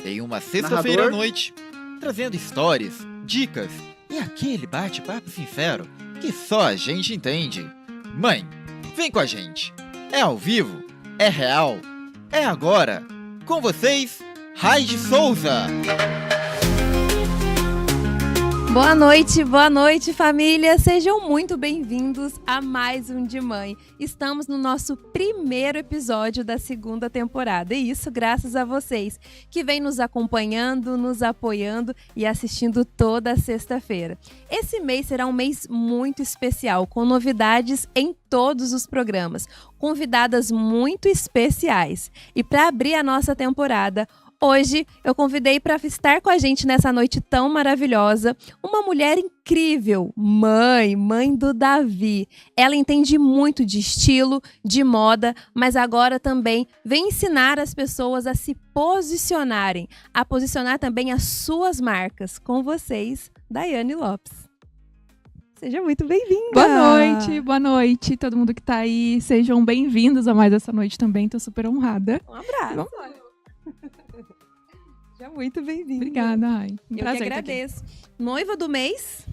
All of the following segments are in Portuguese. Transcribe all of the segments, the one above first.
em uma sexta-feira à noite, trazendo histórias, dicas e aquele bate-papo sincero que só a gente entende. Mãe, vem com a gente. É ao vivo, é real, é agora. Com vocês, Raide Souza. Boa noite, família! Sejam muito bem-vindos a mais um De Mãe. Estamos no nosso primeiro episódio da segunda temporada. E isso graças a vocês, que vêm nos acompanhando, nos apoiando e assistindo toda sexta-feira. Esse mês será um mês muito especial, com novidades em todos os programas, convidadas muito especiais. E para abrir a nossa temporada, hoje eu convidei para estar com a gente nessa noite tão maravilhosa uma mulher incrível, mãe do Davi. Ela entende muito de estilo, de moda, mas agora também vem ensinar as pessoas a se posicionarem, a posicionar também as suas marcas. Com vocês, Daiane Lopes. Seja muito bem-vinda! Boa noite, todo mundo que tá aí. Sejam bem-vindos a mais essa noite também, tô super honrada. Um abraço! Seja muito bem-vinda. Obrigada, Ai. Eu que agradeço. Noiva do mês.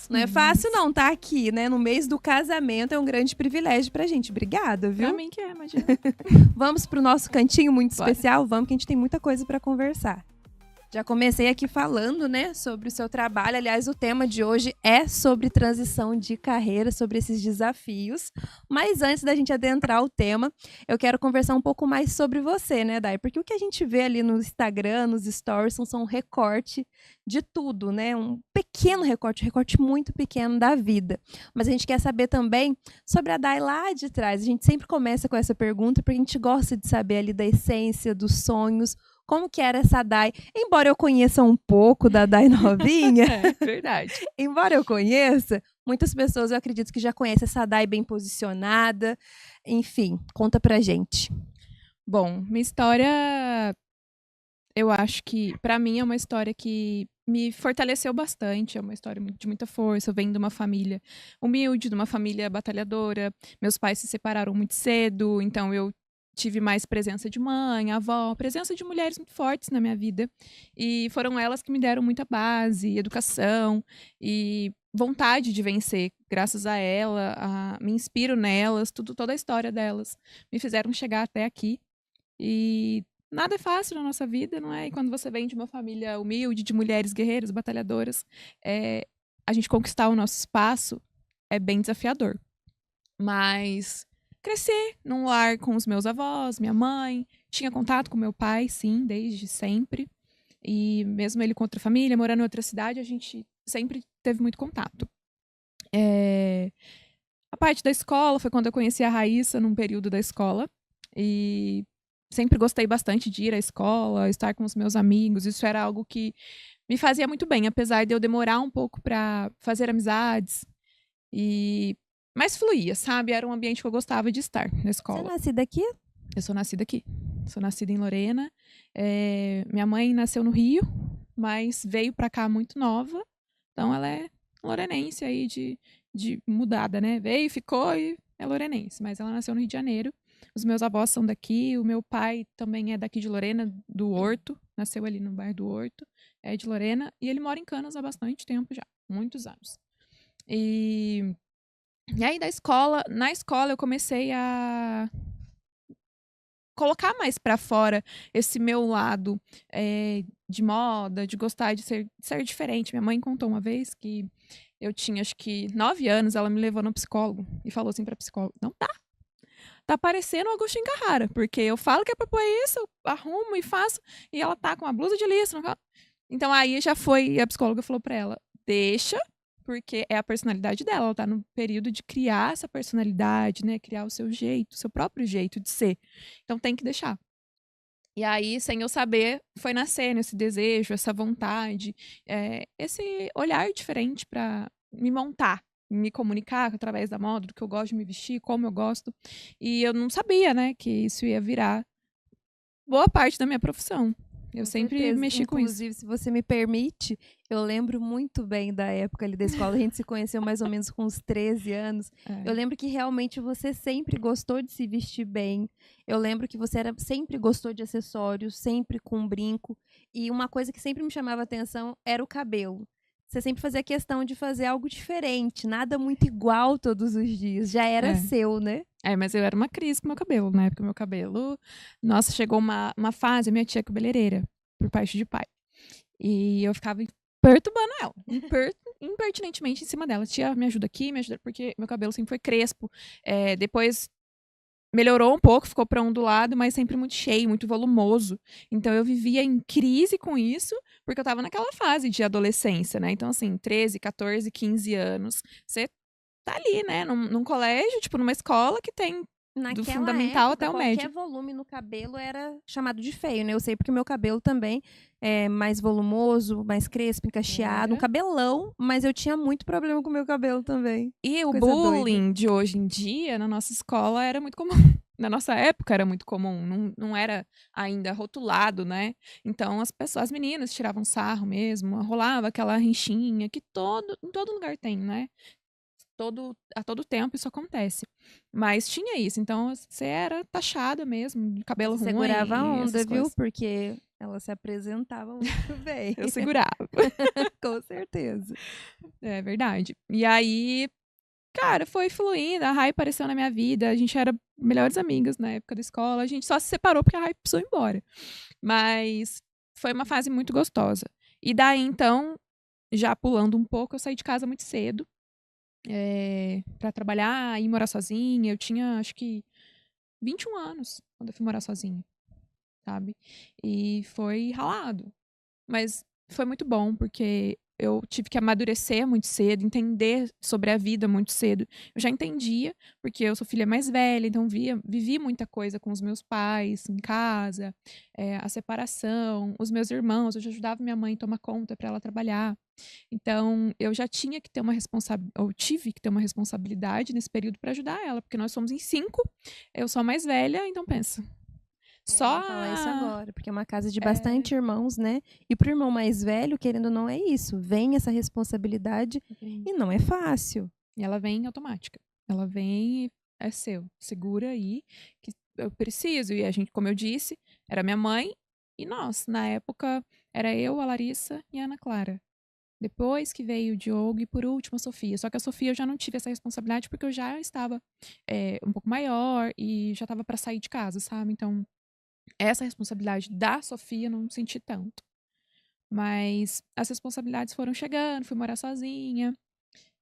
Não é fácil não tá aqui, né? No mês do casamento é um grande privilégio pra gente. Obrigada, viu? Pra mim que é, imagina. Vamos pro nosso cantinho muito especial? Vamos, que a gente tem muita coisa pra conversar. Já comecei aqui falando, né, sobre o seu trabalho. Aliás, o tema de hoje é sobre transição de carreira, sobre esses desafios. Mas antes da gente adentrar o tema, eu quero conversar um pouco mais sobre você, né, Dai? Porque o que a gente vê ali no Instagram, nos stories, são um recorte de tudo, né? Um pequeno recorte, um recorte muito pequeno da vida. Mas a gente quer saber também sobre a Dai lá de trás. A gente sempre começa com essa pergunta, porque a gente gosta de saber ali da essência, dos sonhos. Como que era essa Dai? Embora eu conheça um pouco da Dai novinha, É verdade. embora eu conheça, muitas pessoas eu acredito que já conhecem essa Dai bem posicionada. Enfim, conta pra gente. Bom, minha história, eu acho que, pra mim, é uma história que me fortaleceu bastante. É uma história de muita força. Eu venho de uma família humilde, de uma família batalhadora. Meus pais se separaram muito cedo, então eu tive mais presença de mãe, avó, presença de mulheres muito fortes na minha vida. E foram elas que me deram muita base, educação e vontade de vencer. Graças a ela, me inspiro nelas, toda a história delas me fizeram chegar até aqui. E nada é fácil na nossa vida, não é? E quando você vem de uma família humilde, de mulheres guerreiras, batalhadoras, a gente conquistar o nosso espaço é bem desafiador. Mas crescer num lar com os meus avós, minha mãe, tinha contato com meu pai, sim, desde sempre. E mesmo ele com outra família, morando em outra cidade, a gente sempre teve muito contato. A parte da escola foi quando eu conheci a Raíssa num período da escola. E sempre gostei bastante de ir à escola, estar com os meus amigos. Isso era algo que me fazia muito bem, apesar de eu demorar um pouco para fazer amizades. Mas fluía, sabe? Era um ambiente que eu gostava de estar na escola. Você é nascida aqui? Eu sou nascida aqui. Sou nascida em Lorena. Minha mãe nasceu no Rio, mas veio pra cá muito nova. Então ela é lorenense aí de mudada, né? Veio, ficou e é lorenense. Mas ela nasceu no Rio de Janeiro. Os meus avós são daqui. O meu pai também é daqui de Lorena, do Horto. Nasceu ali no bairro do Horto. É de Lorena. E ele mora em Canas há bastante tempo já. Muitos anos. E aí, na escola eu comecei a colocar mais pra fora esse meu lado de moda, de gostar de ser diferente. Minha mãe contou uma vez que eu tinha, acho que 9 anos, ela me levou no psicólogo e falou assim pra psicóloga: não tá parecendo o Agostinho Carrara, porque eu falo que é pra pôr isso, eu arrumo e faço, e ela tá com uma blusa de liça. Então aí já foi, a psicóloga falou pra ela: deixa, porque é a personalidade dela, ela tá no período de criar essa personalidade, né? Criar o seu jeito, o seu próprio jeito de ser. Então tem que deixar. E aí, sem eu saber, foi nascendo esse desejo, essa vontade, esse olhar diferente pra me montar, me comunicar através da moda, do que eu gosto de me vestir, como eu gosto. E eu não sabia, né, que isso ia virar boa parte da minha profissão. Eu Com sempre certeza. mexi com isso. Inclusive, se você me permite, eu lembro muito bem da época ali da escola. A gente se conheceu mais ou menos com uns 13 anos. É. Eu lembro que realmente você sempre gostou de se vestir bem. Eu lembro que você sempre gostou de acessórios, sempre com um brinco. E uma coisa que sempre me chamava atenção era o cabelo. Você sempre fazia questão de fazer algo diferente, nada muito igual todos os dias. Já era É. seu, né? Mas eu era uma crise com meu cabelo, né? Porque o meu cabelo... Nossa, chegou uma fase, a minha tia é cabeleireira, por parte de pai. E eu ficava perturbando ela, impertinentemente em cima dela. Tia, me ajuda aqui, me ajuda... Porque meu cabelo sempre foi crespo. Depois melhorou um pouco, ficou pra ondulado, mas sempre muito cheio, muito volumoso. Então eu vivia em crise com isso, porque eu tava naquela fase de adolescência, né? Então, assim, 13, 14, 15 anos, você tá ali, né? Num colégio, tipo, numa escola que tem do fundamental até o médio. Qualquer volume no cabelo era chamado de feio, né? Eu sei porque o meu cabelo também é mais volumoso, mais crespo, encaixeado, um cabelão, mas eu tinha muito problema com o meu cabelo também. E o Coisa bullying de hoje em dia, na nossa escola, era muito comum. Na nossa época era muito comum, não era ainda rotulado, né? Então as meninas tiravam sarro mesmo, rolava aquela rixinha que em todo lugar tem, né? A todo tempo isso acontece. Mas tinha isso, então você era taxada mesmo, de cabelo Você ruim. segurava a onda, essas viu? coisas. Porque ela se apresentava muito bem. Eu segurava. Com certeza. É verdade. E aí, cara, foi fluindo, a Rai apareceu na minha vida, a gente era melhores amigas na época da escola, a gente só se separou porque a Rai precisou ir embora. Mas foi uma fase muito gostosa. E daí, então, já pulando um pouco, eu saí de casa muito cedo. Pra trabalhar e morar sozinha. Eu tinha, acho que, 21 anos quando eu fui morar sozinha, sabe? E foi ralado. Mas foi muito bom, porque eu tive que amadurecer muito cedo, entender sobre a vida muito cedo. Eu já entendia, porque eu sou filha mais velha, então vivi muita coisa com os meus pais em casa, a separação, os meus irmãos, eu já ajudava minha mãe a tomar conta para ela trabalhar. Então, eu já tinha que ter ou tive que ter uma responsabilidade nesse período para ajudar ela, porque nós somos em 5, eu sou a mais velha, então pensa. Eu ia falar isso agora, porque é uma casa de bastante irmãos, né? E pro irmão mais velho, querendo ou não, é isso. Vem essa responsabilidade e não é fácil. E ela vem automática. Ela vem e é seu. Segura aí, que eu preciso. E a gente, como eu disse, era minha mãe e nós. Na época, era eu, a Larissa e a Ana Clara. Depois que veio o Diogo e, por último, a Sofia. Só que a Sofia eu já não tive essa responsabilidade porque eu já estava um pouco maior e já estava para sair de casa, sabe? Então, essa responsabilidade da Sofia eu não senti tanto. Mas as responsabilidades foram chegando, fui morar sozinha.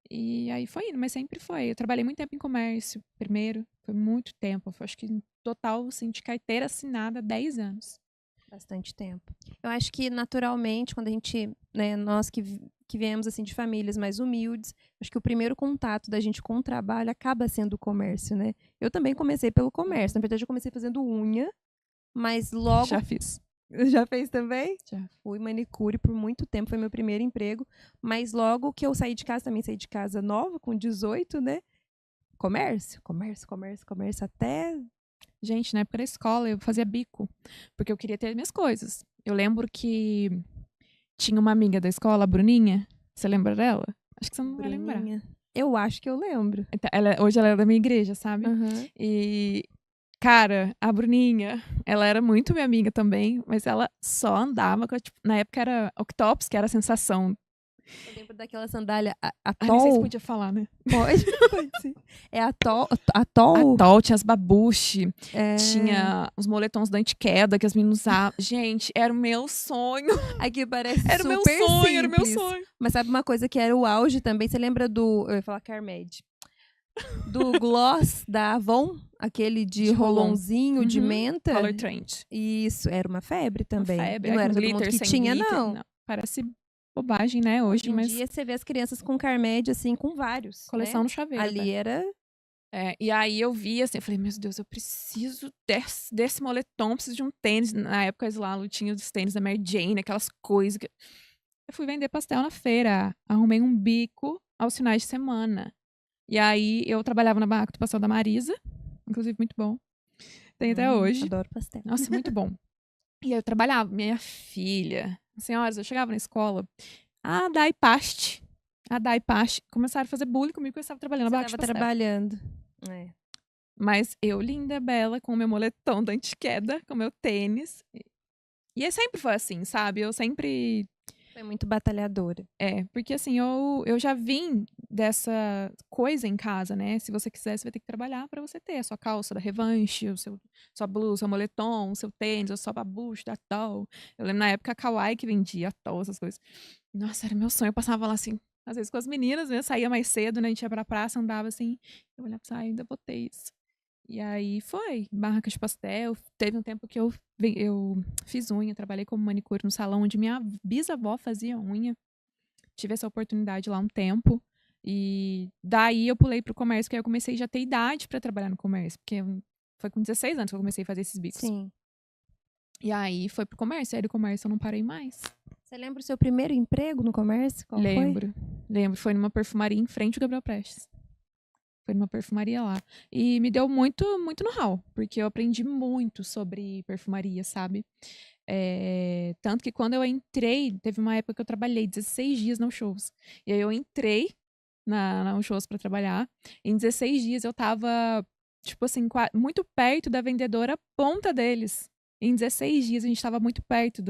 E aí foi indo, mas sempre foi. Eu trabalhei muito tempo em comércio, primeiro. Foi muito tempo. Acho que, no total, assim, de carteira assinada, 10 anos. Bastante tempo. Eu acho que, naturalmente, quando a gente, né, nós que viemos, assim, de famílias mais humildes, acho que o primeiro contato da gente com o trabalho acaba sendo o comércio, né? Eu também comecei pelo comércio. Na verdade, eu comecei fazendo unha, mas logo... Já fiz. Já fez também? Já. Fui manicure por muito tempo, foi meu primeiro emprego. Mas logo que eu saí de casa, também saí de casa nova, com 18, né? Comércio, até... Gente, na época da escola, eu fazia bico, porque eu queria ter minhas coisas. Eu lembro que tinha uma amiga da escola, a Bruninha. Você lembra dela? Acho que você não vai lembrar. Eu acho que eu lembro. Hoje ela é da minha igreja, sabe? Uhum. E, cara, a Bruninha, ela era muito minha amiga também, mas ela só andava com, tipo, na época era Octopus, que era a sensação. Eu lembro daquela sandália Não sei se Atoll. podia falar, né? Pode sim. É Atoll? Atoll, tinha as babuche, tinha os moletons da antiqueda que as meninas usavam. Gente, era o meu sonho. Aqui parece Era o super meu sonho, simples. era o meu sonho. Mas sabe uma coisa que era o auge também? Você lembra do... Eu ia falar Carmed. Do gloss da Avon, aquele de rolonzinho de menta. Color Trend. Isso, era uma febre também. Uma febre, E não era com todo mundo glitter, que sem tinha, glitter. não. Parece bobagem, né, hoje, Hoje em mas dia você vê as crianças com Carmed, assim, com vários. coleção né? no chaveiro. Ali era... E aí eu vi, assim, eu falei, meu Deus, eu preciso desse moletom, preciso de um tênis. Na época, lá tinha os tênis da Mary Jane, aquelas coisas. Eu fui vender pastel na feira, arrumei um bico aos finais de semana. E aí eu trabalhava na barraca do pastel da Marisa, inclusive muito bom. Tem até hoje. Adoro pastel. Nossa, muito bom. E aí eu trabalhava. Minha filha, senhoras, eu chegava na escola, a Dai Paste. A Dai Paste começaram a fazer bullying comigo porque eu estava trabalhando Você na barraca de estava pastel. trabalhando. É. Mas eu, linda, bela, com o meu moletom da antiqueda, com o meu tênis. E sempre foi assim, sabe? Eu sempre... Foi muito batalhadora. Porque assim, eu já vim dessa coisa em casa, né? Se você quiser, você vai ter que trabalhar pra você ter a sua calça da Revanche, sua blusa, seu moletom, seu tênis, a sua babucha da Tol. Eu lembro na época a Kawaii que vendia a Tol, essas coisas. Nossa, era meu sonho. Eu passava lá assim, às vezes com as meninas, né? Saía mais cedo, né? A gente ia pra praça, andava assim. Eu olhava assim, ainda vou ter isso. E aí foi, barraca de pastel. Teve um tempo que eu fiz unha, trabalhei como manicure no salão onde minha bisavó fazia unha. Tive essa oportunidade lá um tempo. E daí eu pulei pro comércio, que aí eu comecei já a ter idade pra trabalhar no comércio. Porque foi com 16 anos que eu comecei a fazer esses bicos. Sim. E aí foi pro comércio. Aí do comércio eu não parei mais. Você lembra o seu primeiro emprego no comércio? Qual foi? Lembro. Foi numa perfumaria em frente ao Gabriel Prestes. Foi numa perfumaria lá. E me deu muito, muito know-how, porque eu aprendi muito sobre perfumaria, sabe? Tanto que quando eu entrei, teve uma época que eu trabalhei 16 dias no shows. E aí eu entrei na shows pra trabalhar. Em 16 dias eu tava, tipo assim, muito perto da vendedora ponta deles. Em 16 dias a gente tava muito perto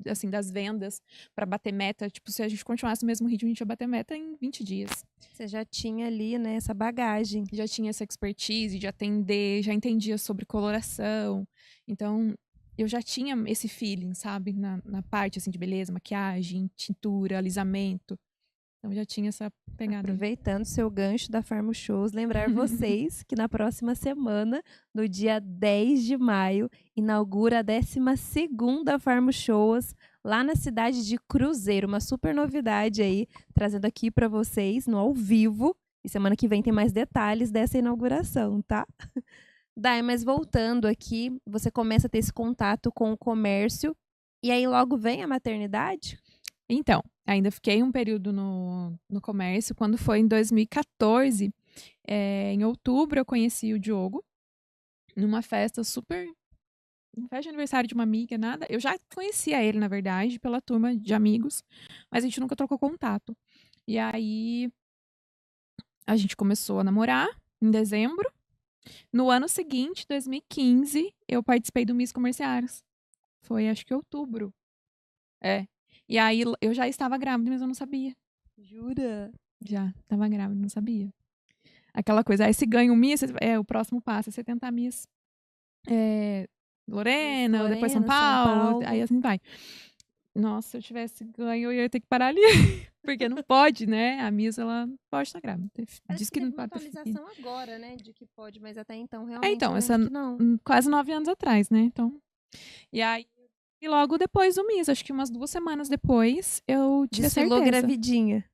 assim, das vendas pra bater meta. Tipo, se a gente continuasse no mesmo ritmo, a gente ia bater meta em 20 dias. Você já tinha ali, né, essa bagagem. Já tinha essa expertise de atender, já entendia sobre coloração. Então, eu já tinha esse feeling, sabe? Na parte, assim, de beleza, maquiagem, tintura, alisamento. Então, já tinha essa pegada. Aproveitando seu gancho da Farmo Shows, lembrar vocês que na próxima semana, no dia 10 de maio, inaugura a 12ª Farmo Shows lá na cidade de Cruzeiro. Uma super novidade aí, trazendo aqui para vocês no ao vivo. E semana que vem tem mais detalhes dessa inauguração, tá? Dai, mas voltando aqui, você começa a ter esse contato com o comércio e aí logo vem a maternidade? Então, ainda fiquei um período no comércio. Quando foi em 2014, em outubro, eu conheci o Diogo numa festa festa de aniversário de uma amiga, nada. Eu já conhecia ele, na verdade, pela turma de amigos, mas a gente nunca trocou contato. E aí, a gente começou a namorar em dezembro. No ano seguinte, 2015, eu participei do Miss Comerciários. Foi, acho que outubro. E aí, eu já estava grávida, mas eu não sabia. Jura? Já, estava grávida, não sabia. Aquela coisa, aí se ganha um Miss, o próximo passo é você tentar Miss Lorena, depois São Paulo, aí assim vai. Nossa, se eu tivesse ganho, eu ia ter que parar ali. Porque não pode, né? A Miss, ela pode estar grávida. Diz que não pode ter filho. Atualização agora, né? De que pode, mas até então realmente Então, eu lembro que não. quase 9 anos atrás, né? Então, e aí, e logo depois do Miss, acho que umas 2 semanas depois, eu tive a certeza. Desfilou gravidinha.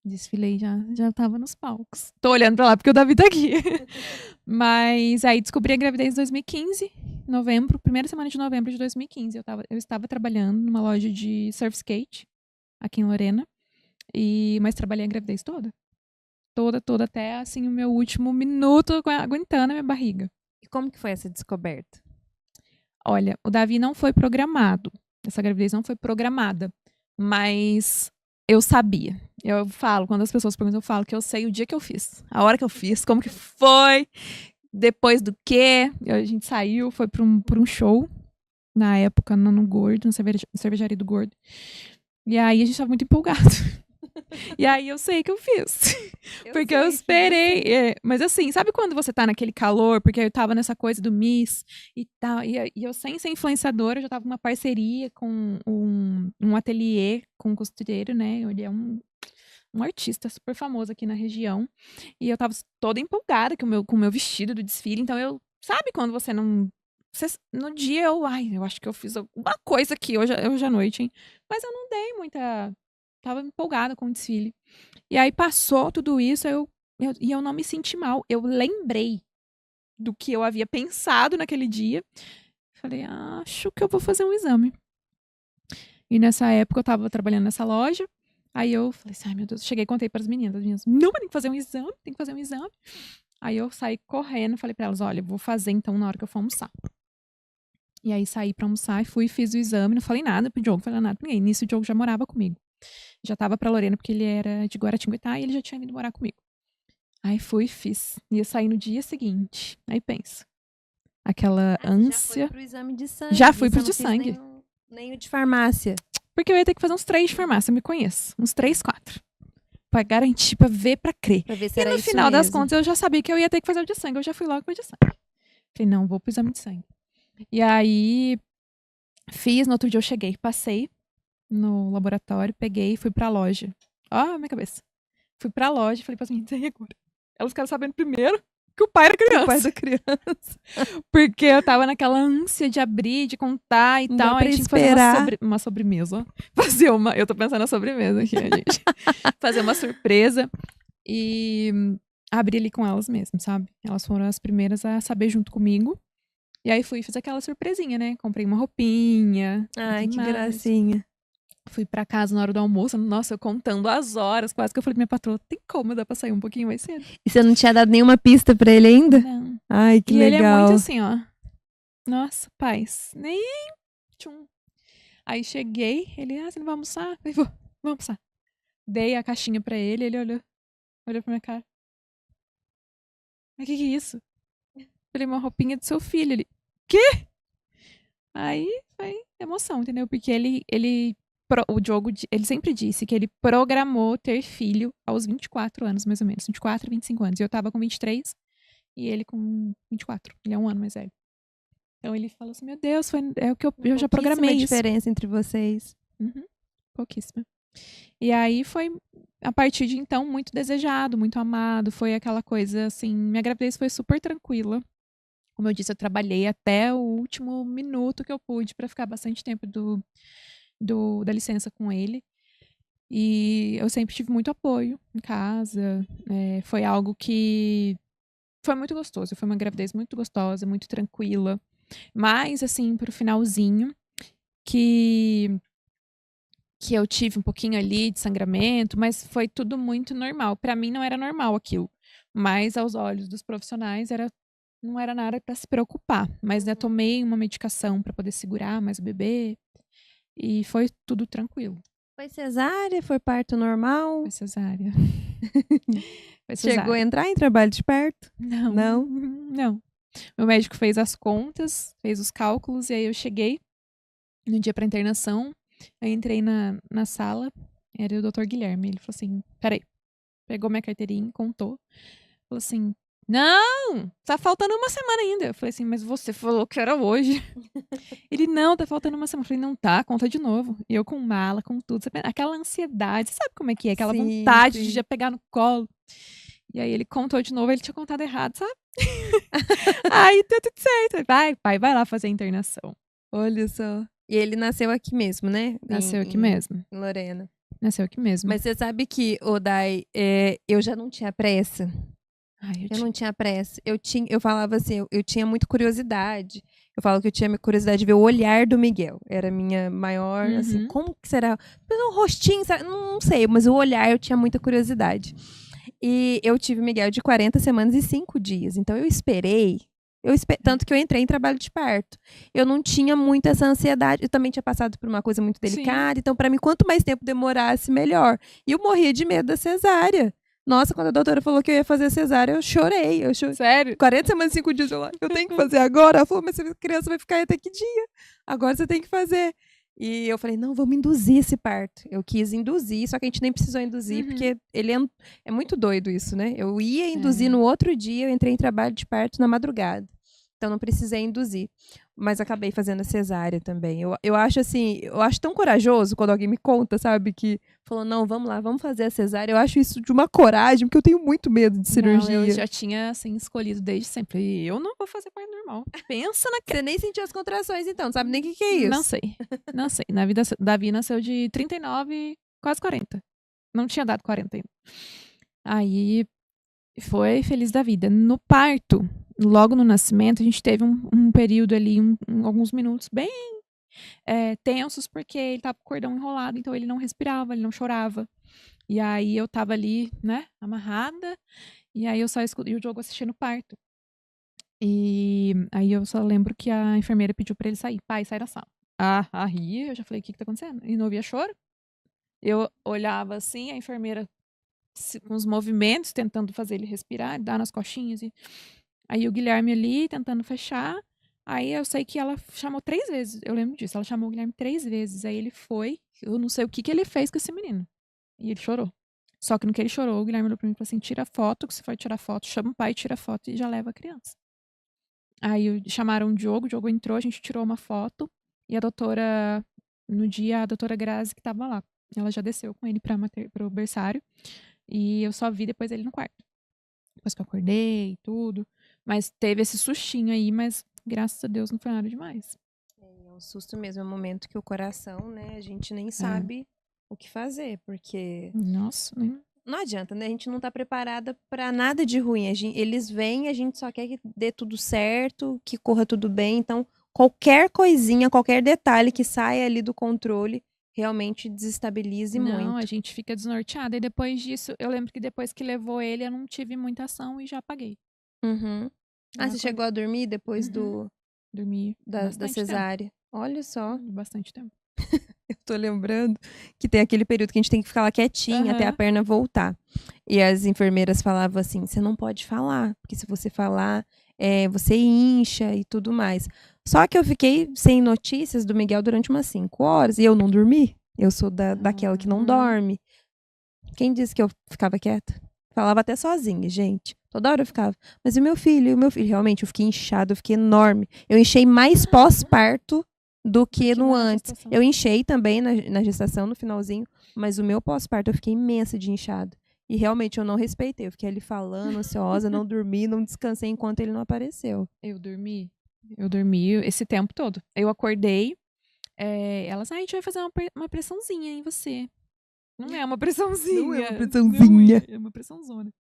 Desfilei, já tava nos palcos. Tô olhando pra lá porque o Davi tá aqui. Mas aí descobri a gravidez em 2015, novembro, primeira semana de novembro de 2015. Eu estava trabalhando numa loja de surf skate, aqui em Lorena. Mas trabalhei a gravidez toda. Toda, até assim o meu último minuto aguentando a minha barriga. E como que foi essa descoberta? Olha, o Davi não foi programado. Essa gravidez não foi programada. Mas eu sabia. Eu falo, quando as pessoas perguntam, eu falo que eu sei o dia que eu fiz. A hora que eu fiz, como que foi, depois do quê. A gente saiu, foi pra um show, na época, no Gordo, na cervejaria do Gordo. E aí a gente tava muito empolgado. E aí eu sei que eu fiz. Porque eu esperei. Mas assim, sabe quando você tá naquele calor? Porque eu tava nessa coisa do Miss e tal. E eu, sem ser influenciadora, eu já tava numa parceria com um ateliê com um costureiro, né? Ele é um artista super famoso aqui na região. E eu tava toda empolgada com o meu vestido do desfile. Então sabe quando você não... no dia eu acho que eu fiz alguma coisa aqui hoje à noite, hein? Mas eu não dei muita... Tava empolgada com o desfile. E aí passou tudo isso, e eu não me senti mal. Eu lembrei do que eu havia pensado naquele dia. Falei, acho que eu vou fazer um exame. E nessa época eu tava trabalhando nessa loja. Aí eu falei assim, ai meu Deus, cheguei e contei para as meninas. Não, mas tem que fazer um exame. Aí eu saí correndo, falei para elas, olha, eu vou fazer então na hora que eu for almoçar. E aí saí pra almoçar e fui, fiz o exame, não falei nada pro Diogo, falei nada pra ninguém. Nisso o Diogo já morava comigo. Já tava pra Lorena, porque ele era de Guaratinguetá e ele já tinha ido morar comigo. Aí fui, fiz. Ia sair no dia seguinte. Aí pensa. Aquela ânsia. Já foi pro exame de sangue. Já fui pro Você de não fez sangue. nem o de farmácia. Porque eu ia ter que fazer uns 3 de farmácia, eu me conheço. Uns 3, 4. Pra garantir, pra ver, pra crer. Pra ver se E era no isso final das mesmo. contas, eu já sabia que eu ia ter que fazer o de sangue. Eu já fui logo pro de sangue. Falei, não, vou pro exame de sangue. E aí, fiz. No outro dia eu cheguei, passei no laboratório, peguei, fui pra loja. Ó, minha cabeça. Fui pra loja e falei pras meninas, e agora? Elas ficaram sabendo primeiro que o pai era criança. O pai da criança. Porque eu tava naquela ânsia de abrir, de contar e Não tal. dá pra Aí tinha que fazer esperar. uma sobremesa, ó. Fazer uma... Eu tô pensando na sobremesa aqui, gente. Fazer uma surpresa e abrir ali com elas mesmo, sabe? Elas foram as primeiras a saber junto comigo. E aí fui e fiz aquela surpresinha, né? Comprei uma roupinha. Ai, tudo que mais. gracinha. Fui pra casa na hora do almoço. Nossa, eu contando as horas. Quase que eu falei pra minha patroa, tem como dar pra sair um pouquinho mais cedo? E você não tinha dado nenhuma pista pra ele ainda? Não. Ai, que E legal. ele é muito assim, ó. Nossa, paz. Nem tchum. Aí cheguei, ele, você não vai almoçar? Eu falei, vou almoçar. Dei a caixinha pra ele, ele olhou pra minha cara. Mas que é isso? Falei, uma roupinha do seu filho. Ele, quê? Aí foi emoção, entendeu? Porque o Diogo, ele sempre disse que ele programou ter filho aos 24 anos, mais ou menos. 24, 25 anos. E eu tava com 23 e ele com 24. Ele é um ano mais velho. Então ele falou assim, meu Deus, é o que eu já programei isso. Diferença entre vocês. Uhum, pouquíssima. E aí foi, a partir de então, muito desejado, muito amado. Foi aquela coisa, assim, minha gravidez foi super tranquila. Como eu disse, eu trabalhei até o último minuto que eu pude para ficar bastante tempo da licença com ele. E eu sempre tive muito apoio em casa. Foi algo que foi muito gostoso. Foi uma gravidez muito gostosa, muito tranquila. Mas, assim, pro finalzinho, que eu tive um pouquinho ali de sangramento, mas foi tudo muito normal. Pra mim não era normal aquilo. Mas aos olhos dos profissionais não era nada pra se preocupar. Mas, né, tomei uma medicação pra poder segurar mais o bebê. E foi tudo tranquilo. Foi cesárea? Foi parto normal? Foi cesárea. Foi Chegou cesárea. a entrar em trabalho de parto? Não. Não? Não. Meu médico fez as contas, fez os cálculos, e aí eu cheguei no dia pra internação. Eu entrei na sala, era o Dr. Guilherme. Ele falou assim, peraí. Pegou minha carteirinha, contou. Falou assim, não, tá faltando uma semana ainda. Eu falei assim, mas você falou que era hoje. Ele, não, tá faltando uma semana. Eu falei, não tá, conta de novo. E eu com mala, com tudo. Aquela ansiedade, você sabe como é que é? Aquela Sim, vontade sim. de já pegar no colo. E aí ele contou de novo, ele tinha contado errado, sabe? Aí deu tudo certo. Vai, pai, vai lá fazer a internação. Olha só. E ele nasceu aqui mesmo, né? Nasceu aqui mesmo. Em Lorena. Nasceu aqui mesmo. Mas você sabe que, Dai, eu já não tinha pressa. Ai, Eu não tinha pressa. Eu falava assim, eu tinha muita curiosidade. Eu falo que eu tinha curiosidade de ver o olhar do Miguel. Era a minha maior, assim, Uhum. como que será? Um rostinho, não sei, mas o olhar eu tinha muita curiosidade. E eu tive o Miguel de 40 semanas e 5 dias. Então eu esperei. Tanto que eu entrei em trabalho de parto. Eu não tinha muito essa ansiedade. Eu também tinha passado por uma coisa muito delicada. Então, para mim, quanto mais tempo demorasse, melhor. E eu morria de medo da cesárea. Nossa, quando a doutora falou que eu ia fazer cesárea, eu chorei. Sério? 40 semanas e 5 dias, eu tenho que fazer agora? Ela falou, mas essa criança vai ficar aí até que dia? Agora você tem que fazer. E eu falei, não, vamos induzir esse parto. Eu quis induzir, só que a gente nem precisou induzir, porque ele é muito doido isso, né? Eu ia induzir no outro dia, eu entrei em trabalho de parto na madrugada. Então não precisei induzir. Mas acabei fazendo a cesárea também. Eu acho assim, eu acho tão corajoso quando alguém me conta, sabe? Que falou, não, vamos lá, vamos fazer a cesárea. Eu acho isso de uma coragem, porque eu tenho muito medo de cirurgia. Não, eu já tinha, assim, escolhido desde sempre. E eu não vou fazer parto normal. Pensa Você nem sentiu as contrações, então. Não sabe nem o que é isso. Não sei. Não sei. Na vida, Davi nasceu de 39, quase 40. Não tinha dado 40 ainda. Aí foi feliz da vida. No parto, logo no nascimento, a gente teve um período ali, alguns minutos bem tensos, porque ele tava com o cordão enrolado, então ele não respirava, ele não chorava. E aí eu tava ali, né, amarrada, e aí eu só escutei o Diogo assistindo o parto. E aí eu só lembro que a enfermeira pediu pra ele sair. Pai, sai da sala. Aí eu já falei, o que que tá acontecendo? E não ouvia choro. Eu olhava assim, a enfermeira com os movimentos, tentando fazer ele respirar, dar nas coxinhas. Aí o Guilherme ali, tentando fechar. Aí eu sei que ela chamou 3 vezes. Eu lembro disso. Ela chamou o Guilherme 3 vezes. Aí ele foi. Eu não sei o que que ele fez com esse menino. E ele chorou. Só que no que ele chorou, o Guilherme olhou pra mim e falou assim, tira foto, que você for tirar foto, chama o pai, tira foto e já leva a criança. Aí chamaram o Diogo entrou, a gente tirou uma foto. E a doutora, no dia, a doutora Grazi que tava lá. Ela já desceu com ele pro berçário. E eu só vi depois ele no quarto. Depois que eu acordei e tudo. Mas teve esse sustinho aí, mas graças a Deus não foi nada demais. É um susto mesmo, é um momento que o coração, né, a gente nem sabe o que fazer, porque Nossa, nem... não adianta, né? A gente não tá preparada pra nada de ruim. Eles vêm, a gente só quer que dê tudo certo, que corra tudo bem. Então, qualquer coisinha, qualquer detalhe que saia ali do controle, realmente desestabilize Não, muito. a gente fica desnorteada. E depois disso, eu lembro que depois que levou ele, eu não tive muita ação e já apaguei. Uhum. Ah, você chegou a dormir depois Dormi da bastante cesárea? Olha só. tempo. Bastante tempo. Eu tô lembrando que tem aquele período que a gente tem que ficar lá quietinha até a perna voltar. E as enfermeiras falavam assim, você não pode falar, porque se você falar, você incha e tudo mais. Só que eu fiquei sem notícias do Miguel durante umas 5 horas e eu não dormi. Eu sou daquela que não dorme. Quem disse que eu ficava quieta? Falava até sozinha, gente. Toda hora eu ficava. Mas e o meu filho? E o meu filho? Realmente, eu fiquei inchada, eu fiquei enorme. Eu enchei mais pós-parto do que no antes. Gestação. Eu enchei também na gestação, no finalzinho. Mas o meu pós-parto, eu fiquei imensa de inchada. E realmente, eu não respeitei. Eu fiquei ali falando, ansiosa, não dormi, não descansei enquanto ele não apareceu. Eu dormi esse tempo todo. Eu acordei, elas, a gente vai fazer uma pressãozinha em você. Não é uma pressãozinha. Não é uma pressãozinha. É uma pressãozona.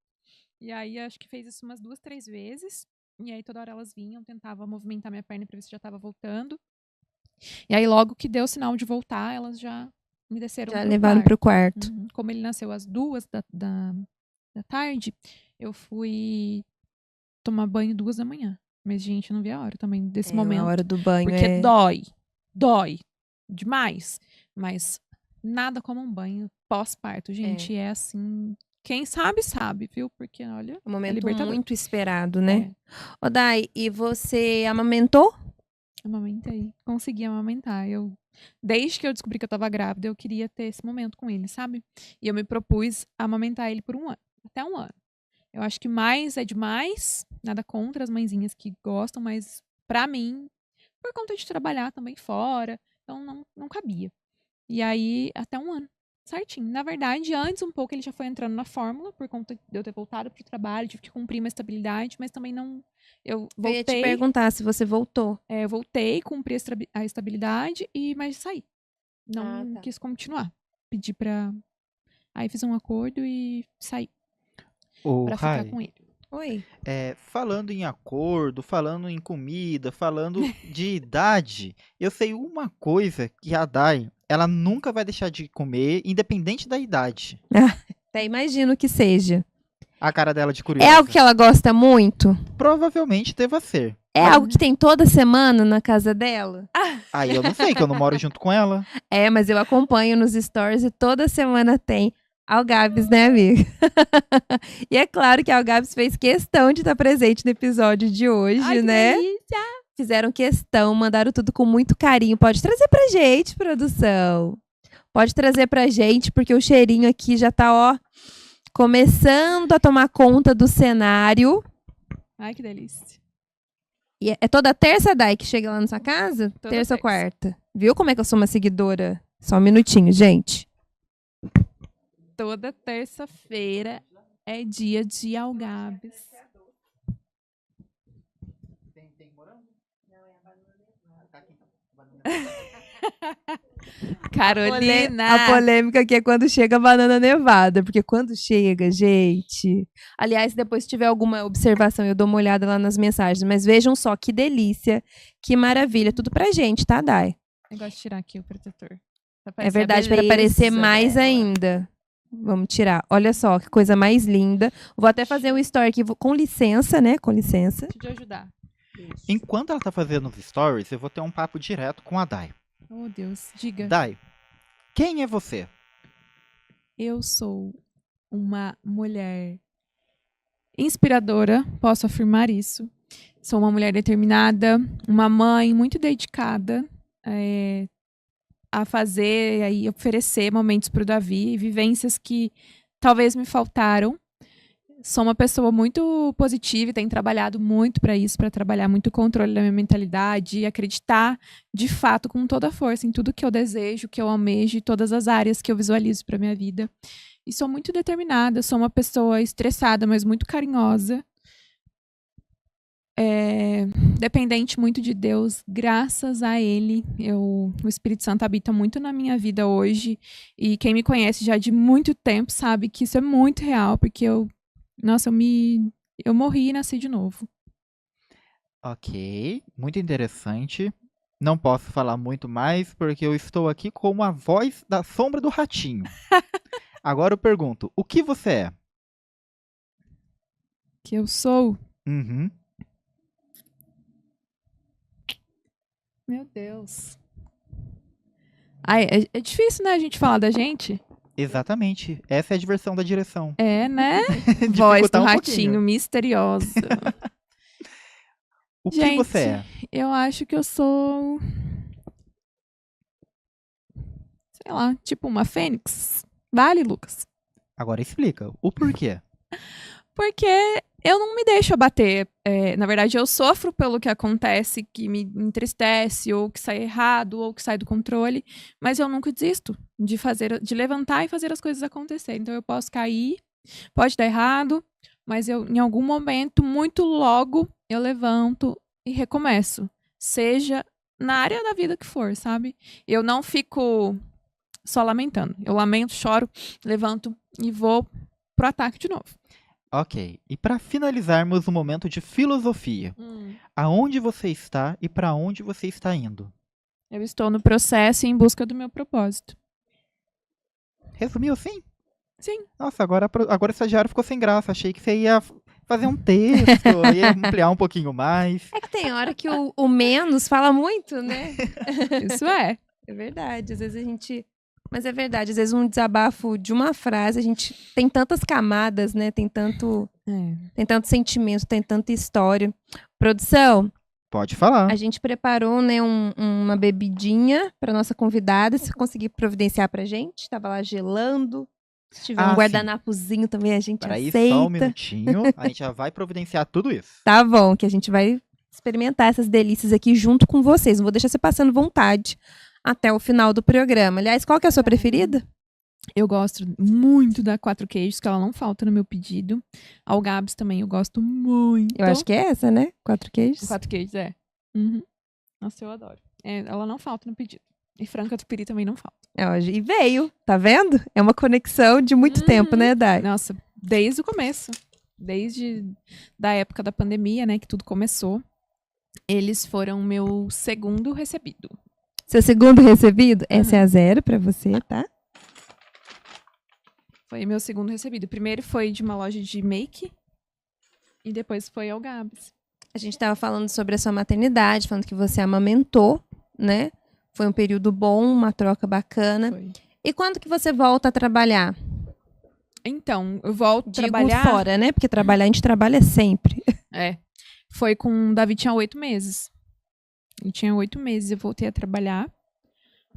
E aí, acho que fez isso umas 2, 3 vezes. E aí, toda hora elas vinham, tentavam movimentar minha perna pra ver se já tava voltando. E aí, logo que deu o sinal de voltar, elas já me desceram Já levaram pro quarto. Como ele nasceu às 2 da tarde, eu fui tomar banho 2 da manhã. Mas, gente, eu não vi a hora também desse momento. A hora do banho, porque dói demais. Mas nada como um banho pós-parto, gente. É assim, quem sabe, viu? Porque, olha, um momento muito esperado, né? É. Ô, Dai, e você amamentou? Amamentei. Consegui amamentar. Desde que eu descobri que eu tava grávida, eu queria ter esse momento com ele, sabe? E eu me propus a amamentar ele por 1 ano. Até 1 ano. Eu acho que mais é demais. Nada contra as mãezinhas que gostam, mas pra mim, por conta de trabalhar também fora, então não cabia. E aí, até 1 ano. Certinho. Na verdade, antes um pouco ele já foi entrando na fórmula, por conta de eu ter voltado pro trabalho, tive que cumprir uma estabilidade, mas também não... Eu voltei... Eu ia te perguntar se você voltou. Eu voltei, cumpri a estabilidade, mas saí. Não quis continuar. Pedi pra... Aí fiz um acordo e saí. Pra ficar com ele. Oi. Falando em acordo, falando em comida, falando de idade, eu sei uma coisa que a Dai, ela nunca vai deixar de comer, independente da idade. Até imagino que seja. A cara dela de curiosa. É algo que ela gosta muito? Provavelmente deva ser. É algo que tem toda semana na casa dela? Aí eu não sei, que eu não moro junto com ela. Mas eu acompanho nos stories e toda semana tem. Algabes, né, amiga? E é claro que a Algabes fez questão de estar presente no episódio de hoje, Ai, né? que delícia! Fizeram questão, mandaram tudo com muito carinho. Pode trazer pra gente, produção. Pode trazer pra gente, porque o cheirinho aqui já tá, ó, começando a tomar conta do cenário. Ai, que delícia. E é toda terça, Dai, que chega lá na sua casa? Toda Terça ou terça. quarta? Viu como é que eu sou uma seguidora? Só um minutinho, gente. Toda terça-feira é dia de Algabes. Tem morango? Não, é a banana. Carolina! A polêmica aqui é quando chega a banana nevada. Porque quando chega, gente... Aliás, depois se tiver alguma observação, eu dou uma olhada lá nas mensagens. Mas vejam só que delícia, que maravilha. Tudo pra gente, tá, Dai? Eu gosto de tirar aqui o protetor. É verdade, para aparecer mais ainda. Vamos tirar. Olha só, que coisa mais linda. Vou até fazer um story aqui. Com licença, né? Com licença. Deixa eu te ajudar. Enquanto ela tá fazendo os stories, eu vou ter um papo direto com a Dai. Oh, Deus, diga. Dai, quem é você? Eu sou uma mulher inspiradora, posso afirmar isso. Sou uma mulher determinada, uma mãe muito dedicada a fazer e oferecer momentos para o Davi, vivências que talvez me faltaram. Sou uma pessoa muito positiva e tenho trabalhado muito para isso, para trabalhar muito o controle da minha mentalidade e acreditar, de fato, com toda a força em tudo que eu desejo, que eu almejo e todas as áreas que eu visualizo para minha vida. E sou muito determinada, sou uma pessoa estressada, mas muito carinhosa. Dependente muito de Deus, graças a Ele, o Espírito Santo habita muito na minha vida hoje. E quem me conhece já de muito tempo sabe que isso é muito real, porque eu morri e nasci de novo. Ok, muito interessante. Não posso falar muito mais porque eu estou aqui como a voz da sombra do ratinho. Agora eu pergunto, o que você é? Que eu sou? Uhum. Meu Deus. Ai, é difícil, né, a gente falar da gente? Exatamente. Essa é a diversão da direção. É, né? Voz do Dificultar um ratinho pouquinho. misteriosa. O que Gente, você é? eu acho que eu sou... sei lá, tipo uma fênix. Vale, Lucas? Agora explica. O porquê? Porque eu não me deixo abater. Na verdade, eu sofro pelo que acontece, que me entristece, ou que sai errado, ou que sai do controle. Mas eu nunca desisto de levantar e fazer as coisas acontecerem. Então eu posso cair, pode dar errado, mas eu, em algum momento, muito logo, eu levanto e recomeço. Seja na área da vida que for, sabe? Eu não fico só lamentando. Eu lamento, choro, levanto e vou pro ataque de novo. Ok. E para finalizarmos o momento de filosofia, aonde você está e para onde você está indo? Eu estou no processo e em busca do meu propósito. Resumiu assim? Sim. Nossa, agora o estagiário ficou sem graça. Achei que você ia fazer um texto, ia ampliar um pouquinho mais. É que tem hora que o menos fala muito, né? Isso é. É verdade. Às vezes a gente... Mas é verdade, às vezes um desabafo de uma frase, a gente tem tantas camadas, né? Tem tanto sentimento, tem tanta história. Produção, Pode falar. a gente preparou, né, uma bebidinha para nossa convidada. Se conseguir providenciar pra gente, tava lá gelando. Se tiver um sim. guardanapozinho também, a gente Peraí, aceita. só um minutinho. A gente já vai providenciar tudo isso. Tá bom, que a gente vai experimentar essas delícias aqui junto com vocês. Não vou deixar você passando vontade até o final do programa. Aliás, qual que é a sua preferida? Eu gosto muito da 4 queijos, que ela não falta no meu pedido. Algabes também eu gosto muito. Eu acho que é essa, né? 4 queijos. 4 queijos, é. Uhum. Nossa, eu adoro. Ela não falta no pedido. E frango catupiry também não falta. E veio, tá vendo? É uma conexão de muito tempo, né, Dai? Nossa, desde o começo. Desde da época da pandemia, né, que tudo começou. Eles foram meu segundo recebido. Seu segundo recebido? Essa é a 0 pra você, tá? Foi meu segundo recebido. O primeiro foi de uma loja de make. E depois foi ao Gabs. A gente tava falando sobre a sua maternidade, falando que você amamentou, né? Foi um período bom, uma troca bacana. Foi. E quando que você volta a trabalhar? Então, eu volto a Digo trabalhar... fora, né? Porque trabalhar, a gente trabalha sempre. Foi com o Davi, tinha 8 meses. Ele tinha 8 meses, eu voltei a trabalhar.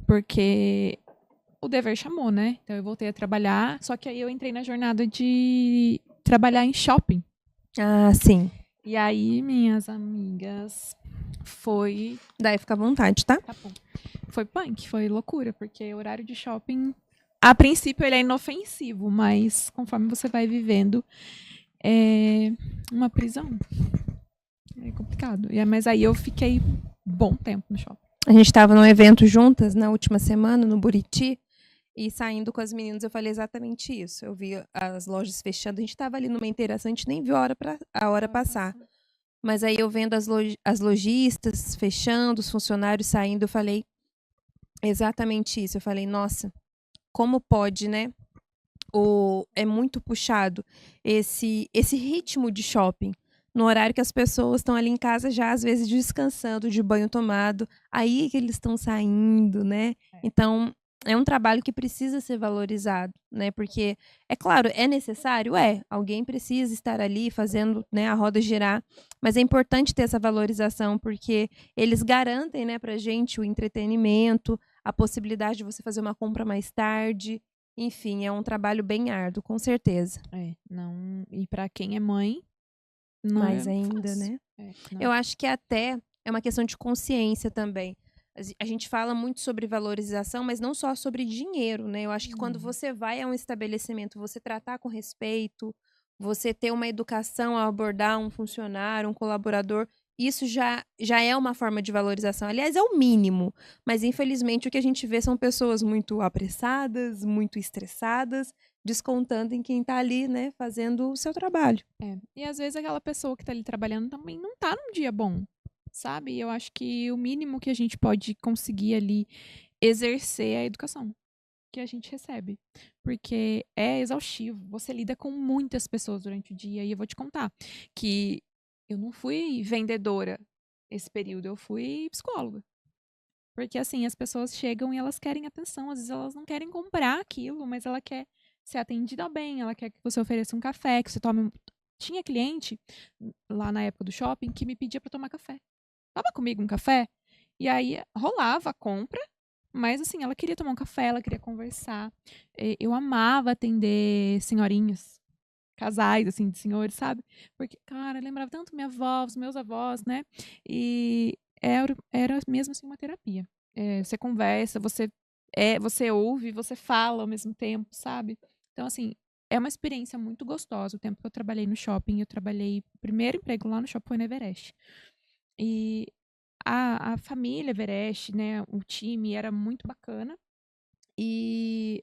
Porque o dever chamou, né? Então eu voltei a trabalhar. Só que aí eu entrei na jornada de trabalhar em shopping. Ah, sim. E aí, minhas amigas, foi... Daí fica à vontade, tá? Tá bom. Foi punk, foi loucura, porque o horário de shopping, a princípio, ele é inofensivo, mas conforme você vai vivendo, é uma prisão. É complicado. Mas aí eu fiquei bom tempo no shopping. A gente estava num evento juntas na última semana, no Buriti, e saindo com as meninas, eu falei exatamente isso. Eu vi as lojas fechando, a gente estava ali numa interação, a gente nem viu a hora passar. Mas aí eu vendo as lojistas fechando, os funcionários saindo, eu falei exatamente isso. Eu falei, nossa, como pode, né? É muito puxado esse ritmo de shopping. no horário que as pessoas estão ali em casa já, às vezes, descansando, de banho tomado, aí que eles estão saindo, né? É. Então, é um trabalho que precisa ser valorizado, né? Porque, é claro, é necessário? É, alguém precisa estar ali fazendo, né, a roda girar, mas é importante ter essa valorização, porque eles garantem, né, pra gente o entretenimento, a possibilidade de você fazer uma compra mais tarde, enfim, é um trabalho bem árduo, com certeza. Não, e pra quem é mãe, não Mais é ainda, fácil. né? Não. Eu acho que até é uma questão de consciência também. A gente fala muito sobre valorização, mas não só sobre dinheiro, né? Eu acho que quando você vai a um estabelecimento, você tratar com respeito, você ter uma educação ao abordar um funcionário, um colaborador, isso já é uma forma de valorização. Aliás, é o mínimo. Mas, infelizmente, o que a gente vê são pessoas muito apressadas, muito estressadas, descontando em quem está ali, né, fazendo o seu trabalho. E às vezes aquela pessoa que tá ali trabalhando também não tá num dia bom, sabe? Eu acho que o mínimo que a gente pode conseguir ali exercer é a educação que a gente recebe. Porque é exaustivo. Você lida com muitas pessoas durante o dia. E eu vou te contar que eu não fui vendedora esse período, eu fui psicóloga. Porque assim, as pessoas chegam e elas querem atenção. Às vezes elas não querem comprar aquilo, mas ela quer ser atendida bem, ela quer que você ofereça um café, que você tome um... Tinha cliente lá na época do shopping que me pedia para tomar café. Toma comigo um café? E aí rolava a compra, mas assim, ela queria tomar um café, ela queria conversar. Eu amava atender senhorinhas, casais, assim, de senhores, sabe? Porque, cara, eu lembrava tanto minha avó, os meus avós, né? E era mesmo assim uma terapia. Você conversa, você ouve, você fala ao mesmo tempo, sabe? Então, assim, é uma experiência muito gostosa. O tempo que eu trabalhei no shopping, o primeiro emprego lá no shopping foi no Everest. E a família Everest, né, o time era muito bacana. E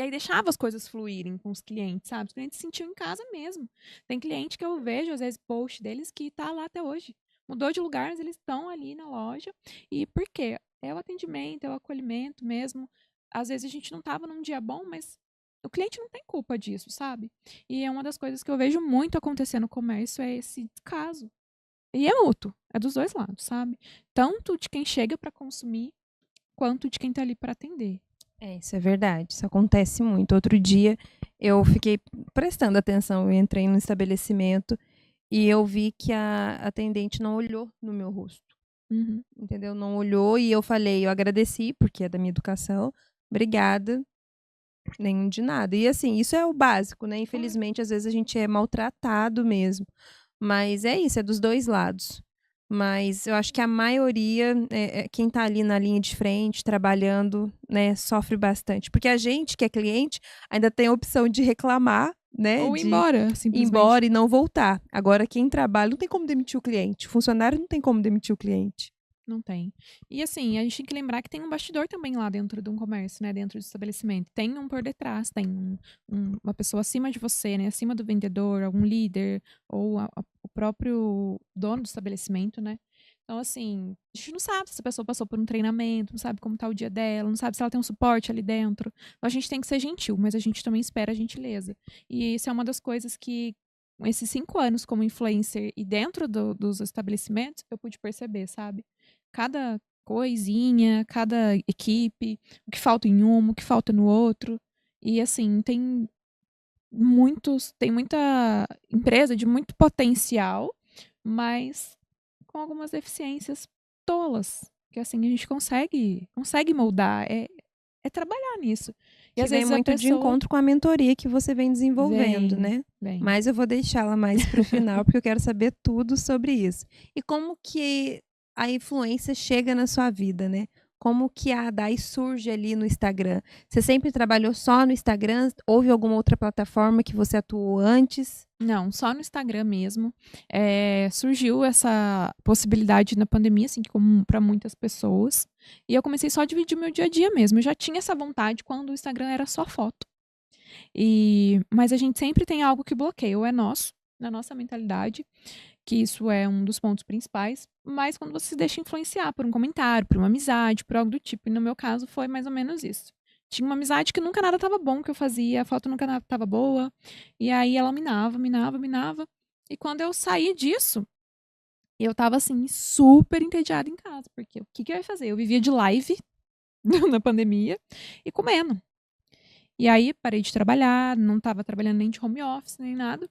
aí deixava as coisas fluírem com os clientes, sabe? Os clientes se sentiam em casa mesmo. Tem cliente que eu vejo, às vezes, post deles que tá lá até hoje. Mudou de lugar, mas eles estão ali na loja. E por quê? É o atendimento, é o acolhimento mesmo. Às vezes a gente não tava num dia bom, mas o cliente não tem culpa disso, sabe? E é uma das coisas que eu vejo muito acontecer no comércio, é esse descaso. E é mútuo, é dos dois lados, sabe? Tanto de quem chega para consumir, quanto de quem tá ali para atender. Isso é verdade, isso acontece muito. Outro dia eu fiquei prestando atenção, eu entrei no estabelecimento e eu vi que a atendente não olhou no meu rosto, Uhum. entendeu? Não olhou e eu falei, eu agradeci, porque é da minha educação, obrigada, nenhum de nada. E assim, isso é o básico, né? Infelizmente, às vezes a gente é maltratado mesmo. Mas é isso, é dos dois lados. Mas eu acho que a maioria, quem tá ali na linha de frente, trabalhando, né, sofre bastante. Porque a gente, que é cliente, ainda tem a opção de reclamar, né, Ou ir de embora, ir simplesmente. embora e não voltar. Agora, quem trabalha não tem como demitir o cliente. O funcionário não tem como demitir o cliente. Não tem. E assim, a gente tem que lembrar que tem um bastidor também lá dentro de um comércio, né? Dentro do estabelecimento. Tem um por detrás, tem uma pessoa acima de você, né? Acima do vendedor, algum líder, ou o próprio dono do estabelecimento, né? Então, assim, a gente não sabe se essa pessoa passou por um treinamento, não sabe como tá o dia dela, não sabe se ela tem um suporte ali dentro. Então, a gente tem que ser gentil, mas a gente também espera a gentileza. E isso é uma das coisas que, esses 5 anos como influencer e dentro dos estabelecimentos, eu pude perceber, sabe? Cada coisinha, cada equipe, o que falta em um, o que falta no outro. E assim, tem muita empresa de muito potencial, mas com algumas deficiências tolas. Que assim, a gente consegue moldar, é trabalhar nisso. E Que às vem vezes a muito de pessoa encontro com a mentoria que você vem desenvolvendo, né? vem. Mas eu vou deixá-la mais para o final, porque eu quero saber tudo sobre isso. E como que a influência chega na sua vida, né? Como que a Adai surge ali no Instagram? Você sempre trabalhou só no Instagram? Houve alguma outra plataforma que você atuou antes? Não, só no Instagram mesmo. Surgiu essa possibilidade na pandemia, assim, como para muitas pessoas. E eu comecei só a dividir o meu dia a dia mesmo. Eu já tinha essa vontade quando o Instagram era só foto. Mas a gente sempre tem algo que bloqueia, ou é nosso, na nossa mentalidade, que isso é um dos pontos principais, mas quando você se deixa influenciar por um comentário, por uma amizade, por algo do tipo, e no meu caso foi mais ou menos isso. Tinha uma amizade que nunca nada tava bom que eu fazia, a foto nunca nada tava boa, e aí ela minava, E quando eu saí disso, eu tava, assim, super entediada em casa. Porque o que eu ia fazer? Eu vivia de live na pandemia e comendo. E aí, parei de trabalhar, não tava trabalhando nem de home office, nem nada.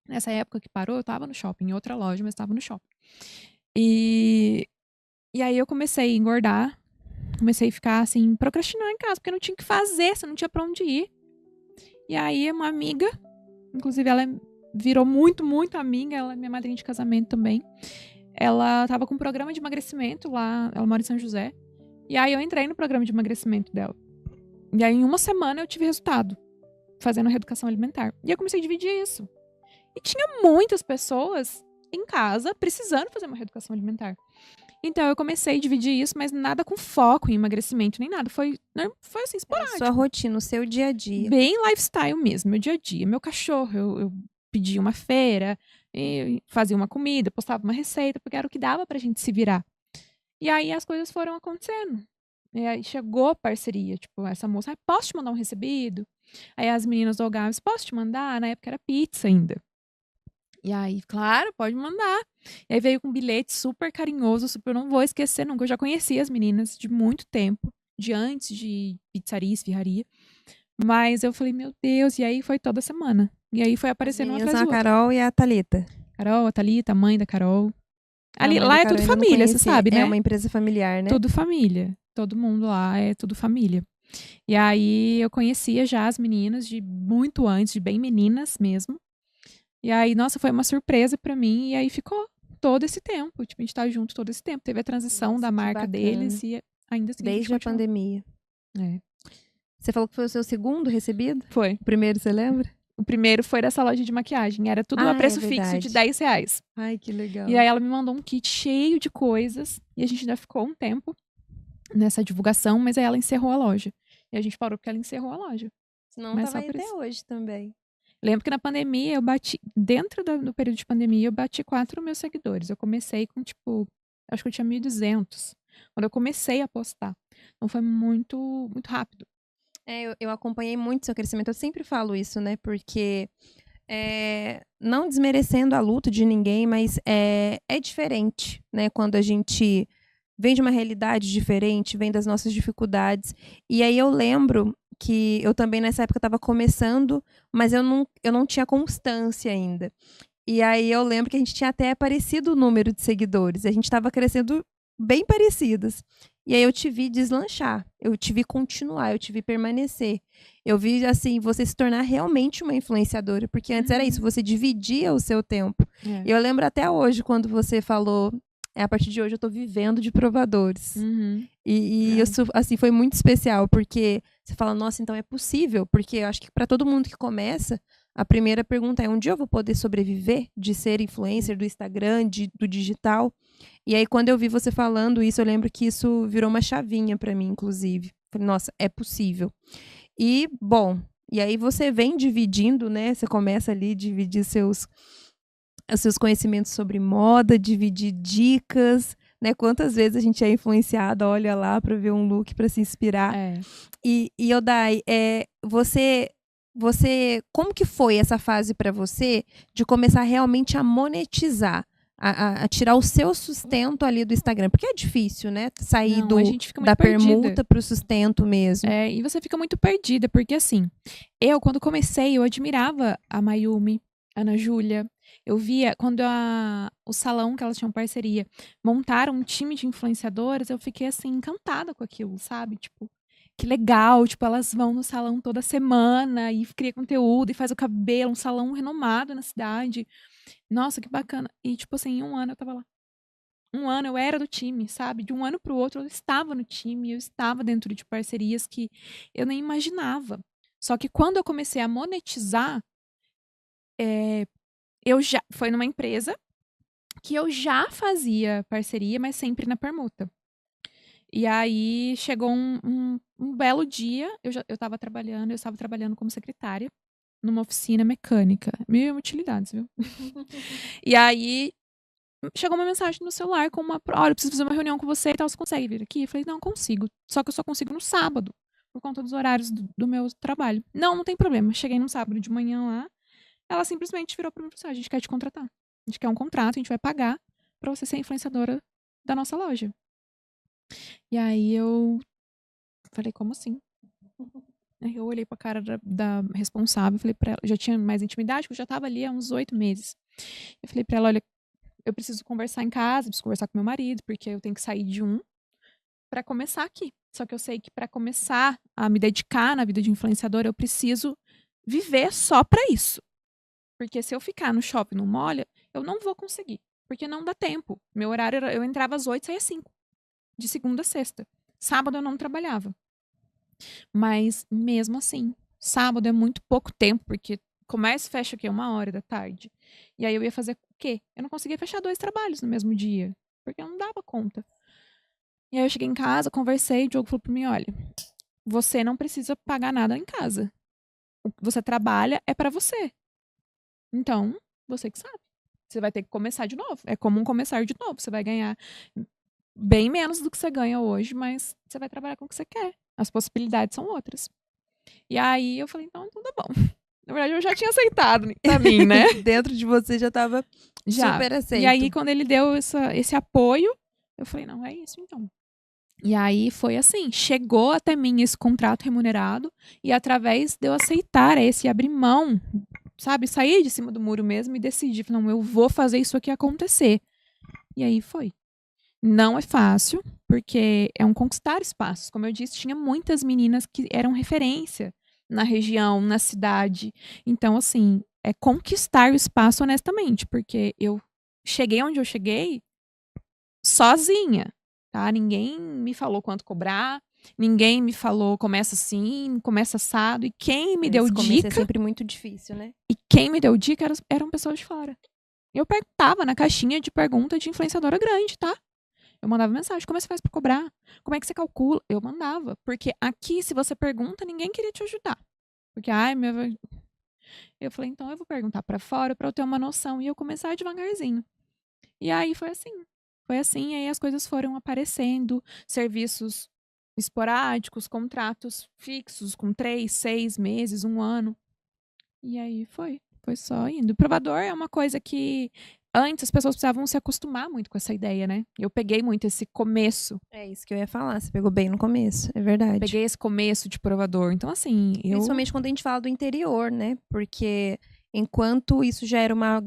Nessa época que parou, eu tava no shopping, em outra loja, mas tava no shopping. E aí eu comecei a engordar, comecei a ficar, assim, procrastinar em casa, porque não tinha o que fazer, você não tinha pra onde ir. E aí, uma amiga, inclusive ela virou muito, muito amiga, ela é minha madrinha de casamento também. Ela tava com um programa de emagrecimento lá, ela mora em São José. E aí eu entrei no programa de emagrecimento dela. E aí, em uma semana, eu tive resultado, fazendo reeducação alimentar. E eu comecei a dividir isso. E tinha muitas pessoas em casa precisando fazer uma reeducação alimentar. Então, eu comecei a dividir isso, mas nada com foco em emagrecimento, nem nada. Foi assim, esporádico. Sua rotina, o seu dia a dia. Bem lifestyle mesmo, meu dia a dia. Meu cachorro, eu pedia uma feira, fazia uma comida, postava uma receita, porque era o que dava pra gente se virar. E aí, as coisas foram acontecendo. E aí, chegou a parceria. Tipo, essa moça, posso te mandar um recebido? Aí, as meninas do Algarve, posso te mandar? Na época era pizza ainda. E aí, claro, pode mandar. E aí veio com um bilhete super carinhoso, super, não vou esquecer nunca. Eu já conhecia as meninas de muito tempo, de antes de pizzaria, esfirraria. Mas eu falei, meu Deus, e aí foi toda semana. E aí foi aparecendo uma atrás do a outro. Carol e a Thalita. Carol, a Thalita, a mãe da Carol. A Ali, mãe lá da é Carol tudo eu ainda não família, você conhecia. sabe, né? É uma empresa familiar, né? Tudo família. Todo mundo lá é tudo família. E aí eu conhecia já as meninas de muito antes, de bem meninas mesmo. E aí, nossa, foi uma surpresa pra mim. E aí ficou todo esse tempo. Tipo, a gente tá junto todo esse tempo. Teve a transição Nossa, da que marca bacana. deles e ainda assim Desde a continua. pandemia. É. Você falou que foi o seu segundo recebido? Foi. O primeiro, você lembra? O primeiro foi dessa loja de maquiagem. Era tudo a Ah, preço é fixo de verdade. R$10. Ai, que legal. E aí ela me mandou um kit cheio de coisas. E a gente ainda ficou um tempo nessa divulgação, mas aí ela encerrou a loja. E a gente parou porque ela encerrou a loja. Senão Mas tava só aí por até isso. hoje também. Lembro que na pandemia eu bati, dentro do período de pandemia, eu bati 4 mil seguidores. Eu comecei com, tipo, acho que eu tinha 1.200. Quando eu comecei a postar. Então foi muito, muito rápido. Eu acompanhei muito seu crescimento. Eu sempre falo isso, né? Porque, não desmerecendo a luta de ninguém, mas é diferente, né? Quando a gente vem de uma realidade diferente, vem das nossas dificuldades. E aí eu lembro que eu também nessa época estava começando, mas eu não tinha constância ainda. E aí eu lembro que a gente tinha até parecido o número de seguidores. A gente estava crescendo bem parecidas. E aí eu te vi deslanchar, eu te vi continuar, eu te vi permanecer. Eu vi, assim, você se tornar realmente uma influenciadora, porque antes era isso, você dividia o seu tempo. É. Eu lembro até hoje, quando você falou, a partir de hoje eu tô vivendo de provadores. E isso, assim, foi muito especial, porque você fala, nossa, então é possível, porque eu acho que para todo mundo que começa, a primeira pergunta é, um dia eu vou poder sobreviver de ser influencer do Instagram, do digital? E aí, quando eu vi você falando isso, eu lembro que isso virou uma chavinha para mim, inclusive. Falei, nossa, é possível. E, bom, e aí você vem dividindo, né? Você começa ali a dividir os seus conhecimentos sobre moda, dividir dicas, né? Quantas vezes a gente é influenciada, olha lá, para ver um look, para se inspirar. E Odai, você, como que foi essa fase para você de começar realmente a monetizar? A tirar o seu sustento ali do Instagram. Porque é difícil, né? Sair da permuta para o sustento mesmo. E você fica muito perdida, porque assim, quando comecei, eu admirava a Mayumi, a Ana Júlia. Eu via, quando o salão que elas tinham parceria, montaram um time de influenciadoras, eu fiquei assim, encantada com aquilo, sabe? Tipo, que legal, tipo, elas vão no salão toda semana e cria conteúdo e faz o cabelo, um salão renomado na cidade. Nossa, que bacana. E, tipo assim, em um ano eu tava lá. Um ano eu era do time, sabe? De um ano pro outro eu estava no time, eu estava dentro de parcerias que eu nem imaginava. Só que quando eu comecei a monetizar, foi numa empresa que eu já fazia parceria, mas sempre na permuta. E aí chegou um belo dia, eu estava trabalhando como secretária numa oficina mecânica. Mil utilidades, viu? E aí chegou uma mensagem no celular com olha, eu preciso fazer uma reunião com você e tal, você consegue vir aqui? Eu falei, não, consigo. Só que eu só consigo no sábado, por conta dos horários do meu trabalho. Não tem problema. Cheguei no sábado de manhã lá. ela simplesmente virou pra mim e falou assim: a gente quer te contratar. A gente quer um contrato, a gente vai pagar pra você ser influenciadora da nossa loja. E aí eu falei, como assim? Aí eu olhei pra cara da responsável, falei pra ela, já tinha mais intimidade, porque eu já tava ali há uns 8 meses. Eu falei pra ela, olha, eu preciso conversar em casa, preciso conversar com meu marido, porque eu tenho que sair de um pra começar aqui. Só que eu sei que pra começar a me dedicar na vida de influenciadora, eu preciso viver só pra isso. Porque se eu ficar no shopping no molha, eu não vou conseguir. Porque não dá tempo. Meu horário era, eu entrava às 8, saía às 5. De segunda a sexta. Sábado eu não trabalhava. Mas mesmo assim, sábado é muito pouco tempo, porque começa e fecha aqui 1h da tarde. E aí eu ia fazer o quê? Eu não conseguia fechar 2 trabalhos no mesmo dia. Porque eu não dava conta. E aí eu cheguei em casa, conversei, o Diogo falou pra mim, olha, você não precisa pagar nada em casa. O que você trabalha é pra você. Então, você que sabe. Você vai ter que começar de novo. É como um começar de novo. Você vai ganhar bem menos do que você ganha hoje, mas você vai trabalhar com o que você quer. As possibilidades são outras. E aí eu falei, então tá bom. Na verdade, eu já tinha aceitado pra mim, né? Dentro de você já tava super aceito. E aí, quando ele deu esse apoio, eu falei, não, é isso então. E aí foi assim, chegou até mim esse contrato remunerado e através de eu aceitar esse abrir mão, sabe, sair de cima do muro mesmo e decidir, não, eu vou fazer isso aqui acontecer. E aí foi. Não é fácil, porque é um conquistar espaços. Como eu disse, tinha muitas meninas que eram referência na região, na cidade. Então, assim, é conquistar o espaço honestamente, porque eu cheguei onde eu cheguei sozinha, tá? Ninguém me falou quanto cobrar, ninguém me falou começa assim, começa assado. E quem me deu dica... é sempre muito difícil, né? E quem me deu dica eram pessoas de fora. Eu perguntava na caixinha de pergunta de influenciadora grande, tá? Eu mandava mensagem, como é que você faz pra cobrar? Como é que você calcula? Eu mandava. Porque aqui, se você pergunta, ninguém queria te ajudar. Porque, eu falei, então eu vou perguntar pra fora pra eu ter uma noção. E eu começar devagarzinho. E aí foi assim. Foi assim, aí as coisas foram aparecendo. Serviços esporádicos, contratos fixos com 3, 6 meses, 1 ano. E aí foi só indo. O provador é uma coisa que antes as pessoas precisavam se acostumar muito com essa ideia, né? Eu peguei muito esse começo. É isso que eu ia falar, você pegou bem no começo, é verdade. Peguei esse começo de provador. Então, assim, Principalmente quando a gente fala do interior, né? Porque enquanto isso já era uma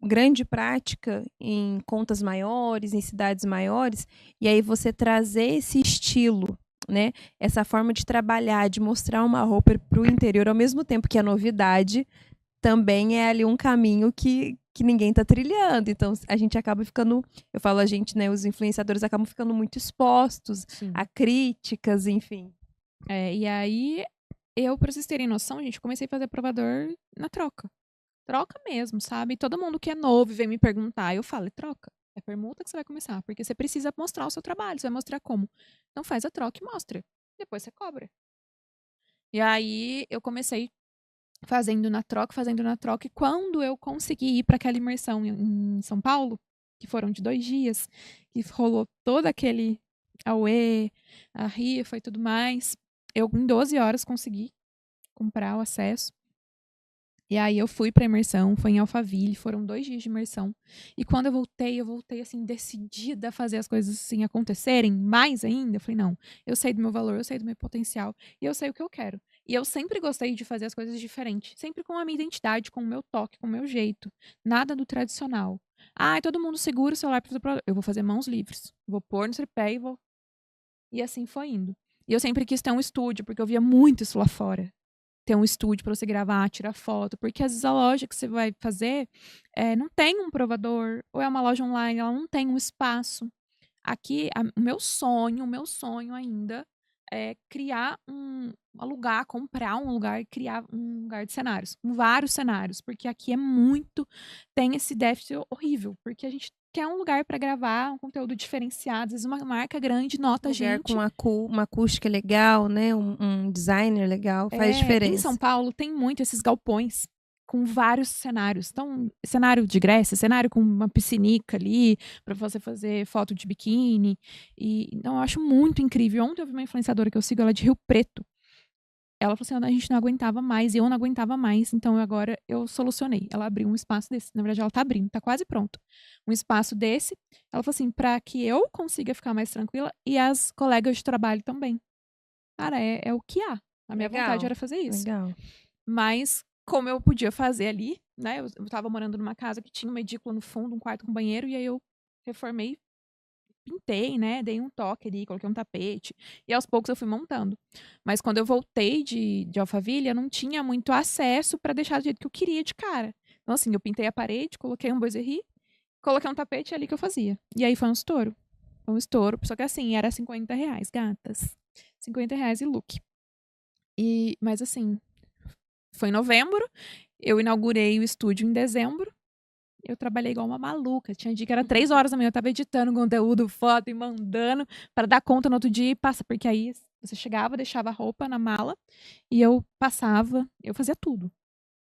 grande prática em contas maiores, em cidades maiores, e aí você trazer esse estilo, né? Essa forma de trabalhar, de mostrar uma roupa para o interior, ao mesmo tempo que a novidade, também é ali um caminho que ninguém tá trilhando. Então, a gente acaba ficando, eu falo a gente, né? Os influenciadores acabam ficando muito expostos a críticas, enfim. E aí, pra vocês terem noção, gente, comecei a fazer provador na troca. Troca mesmo, sabe? Todo mundo que é novo vem me perguntar, eu falo, troca. É permuta que você vai começar, porque você precisa mostrar o seu trabalho, você vai mostrar como. Então faz a troca e mostra. Depois você cobra. E aí, eu comecei fazendo na troca, e quando eu consegui ir para aquela imersão em São Paulo, que foram de 2 dias, que rolou todo aquele auê, a rifa e tudo mais, eu em 12 horas consegui comprar o acesso. E aí eu fui pra imersão, foi em Alphaville, foram 2 dias de imersão. E quando eu voltei assim, decidida a fazer as coisas assim acontecerem, mais ainda. Eu falei, não, eu sei do meu valor, eu sei do meu potencial, e eu sei o que eu quero. E eu sempre gostei de fazer as coisas diferentes, sempre com a minha identidade, com o meu toque, com o meu jeito. Nada do tradicional. Todo mundo segura o celular pra fazer produto. Eu vou fazer mãos livres. Vou pôr no tripé e vou... E assim foi indo. E eu sempre quis ter um estúdio, porque eu via muito isso lá fora. Ter um estúdio para você gravar, tirar foto, porque às vezes a loja que você vai fazer não tem um provador, ou é uma loja online, ela não tem um espaço. Aqui, o meu sonho ainda é criar alugar, comprar um lugar e criar um lugar de cenários, com vários cenários, porque aqui tem esse déficit horrível, porque a gente quer um lugar para gravar um conteúdo diferenciado, às vezes uma marca grande nota a gente. Com uma acústica legal, né? Um designer legal, faz diferença. Em São Paulo tem muito esses galpões com vários cenários. Então, cenário de Grécia, cenário com uma piscinica ali, para você fazer foto de biquíni. Então, eu acho muito incrível. Ontem eu vi uma influenciadora que eu sigo, ela é de Rio Preto. ela falou assim, a gente não aguentava mais, e eu não aguentava mais, então agora eu solucionei. Ela abriu um espaço desse, na verdade ela tá abrindo, tá quase pronto. Um espaço desse, ela falou assim, pra que eu consiga ficar mais tranquila e as colegas de trabalho também. Cara, é o que há. A minha Legal. vontade era fazer isso. Legal. Mas como eu podia fazer ali, né? Eu tava morando numa casa que tinha uma edícula no fundo, um quarto com banheiro, e aí eu reformei, pintei, né? Dei um toque ali, coloquei um tapete. E aos poucos eu fui montando. Mas quando eu voltei de Alphaville, eu não tinha muito acesso pra deixar do jeito que eu queria de cara. Então, assim, eu pintei a parede, coloquei um boiserie, coloquei um tapete, é ali que eu fazia. E aí foi um estouro. Foi um estouro. Só que assim, era R$50, gatas. R$50 e look. Mas assim, foi em novembro, eu inaugurei o estúdio em dezembro. Eu trabalhei igual uma maluca. Tinha dia que era 3 horas da manhã, eu tava editando conteúdo, foto e mandando pra dar conta no outro dia e passa. Porque aí você chegava, deixava a roupa na mala e eu passava, eu fazia tudo.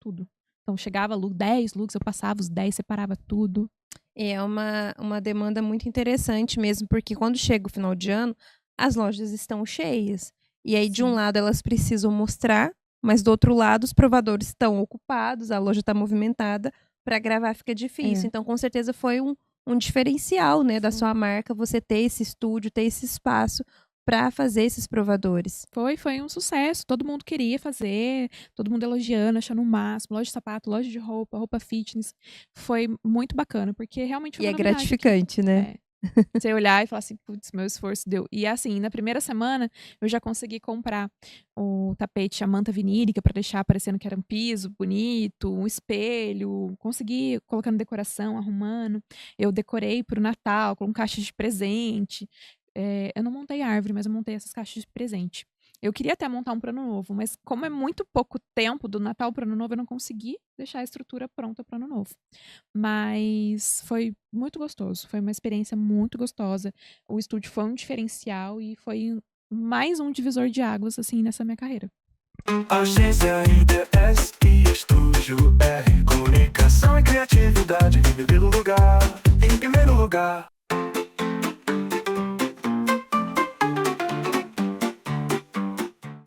Tudo. Então chegava 10 looks, eu passava os 10, separava tudo. É uma demanda muito interessante mesmo, porque quando chega o final de ano, as lojas estão cheias. E aí, de um Sim. lado, elas precisam mostrar, mas do outro lado, os provadores estão ocupados, a loja está movimentada, para gravar fica difícil. É. Então, com certeza, foi um diferencial, né, da Foi. sua marca, você ter esse estúdio, ter esse espaço para fazer esses provadores. Foi um sucesso. Todo mundo queria fazer, todo mundo elogiando, achando o máximo. Loja de sapato, loja de roupa, roupa fitness. Foi muito bacana, porque realmente foi E uma é novidade aqui. gratificante, né? É. Você olhar e falar assim, putz, meu esforço deu. E assim, na primeira semana, eu já consegui comprar o tapete, a manta vinílica, pra deixar parecendo que era um piso bonito, um espelho. Consegui colocando decoração, arrumando. Eu decorei pro Natal, com caixas de presente. Eu não montei árvore, mas eu montei essas caixas de presente. Eu queria até montar um pro Ano Novo, mas como é muito pouco tempo do Natal pro Ano Novo, eu não consegui deixar a estrutura pronta pro Ano Novo. Mas foi muito gostoso, foi uma experiência muito gostosa. O estúdio foi um diferencial e foi mais um divisor de águas, assim, nessa minha carreira. Agência IDS e Estúdio R. Comunicação e criatividade em primeiro lugar.